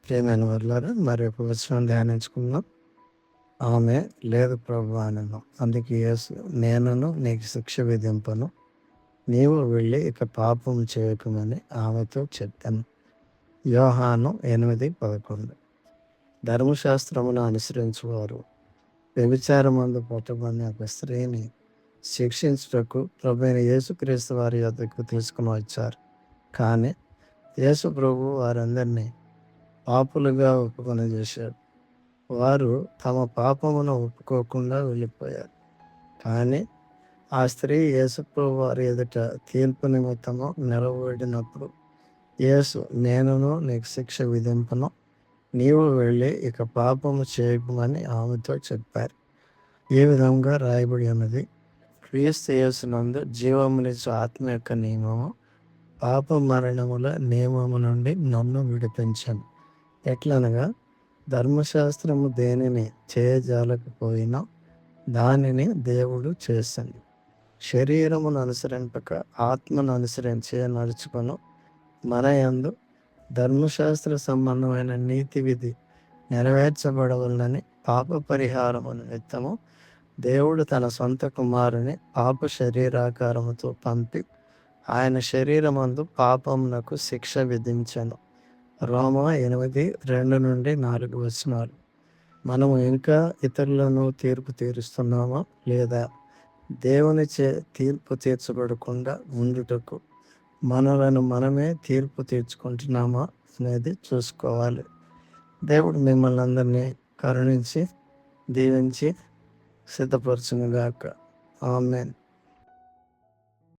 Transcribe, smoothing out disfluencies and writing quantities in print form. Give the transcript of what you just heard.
ప్రియమైన వర్లారా మరి ఒక వచనం ధ్యానించుకుందాం. ఆమె లేదు ప్రభు అనెను. అందుకు యేసు నేనును నీకు శిక్ష విధింపను, నీవు వెళ్ళి ఇక పాపం చేయకుమని ఆమెతో చెప్పాను. యోహాను 8:11. ధర్మశాస్త్రమును అనుసరించువారు వ్యభిచారమందు పట్టుబడిన ఒక స్త్రీని శిక్షించుటకు ప్రభువైన యేసుక్రీస్తు వారి యొద్దకు తీసుకుని వచ్చారు. కానీ యేసు ప్రభు వారందరినీ పాపులుగా ఒప్పుకొని చేశారు. వారు తమ పాపమును ఒప్పుకోకుండా వెళ్ళిపోయారు. కానీ ఆ స్త్రీ యేసుప్రభు వారి ఎదుట తీర్పు నిమిత్తము నిలబడినప్పుడు యేసు నేనును నీకు శిక్ష విధింపను, నీవు వెళ్ళి ఇక పాపము చేయకుమని ఆమెతో చెప్పారు. ఈ విధంగా రాయబడి ఉన్నది, క్రీస్తు యేసునందు జీవమునిచ్చు ఆత్మ యొక్క నియమము పాప మరణముల నియమము నుండి నన్ను విడిపించను. ఎట్లనగా ధర్మశాస్త్రము దేనిని చేయజాలకపోయినా దానిని దేవుడు చేశాను. శరీరమును అనుసరింపక ఆత్మను అనుసరించి నడుచుకొను మన యందు ధర్మశాస్త్ర సంబంధమైన నీతి విధి నెరవేర్చబడవలనని పాప పరిహారము నిమిత్తము దేవుడు తన సొంత కుమారుని పాప శరీరాకారముతో పంపి ఆయన శరీరమందు పాపమునకు శిక్ష విధించెను. రోమా 8:2-4 మనము ఇంకా ఇతరులను తీర్పు తీరుస్తున్నామా లేదా దేవునిచే తీర్పు తీర్చబడకుండా ఉండుటకు మనలను మనమే తీర్పు తీర్చుకుంటున్నామా అనేది చూసుకోవాలి. దేవుడు మిమ్మల్ని అందరినీ కరుణించి దీవించి సిద్ధపరచునుగాక. ఆమేన్.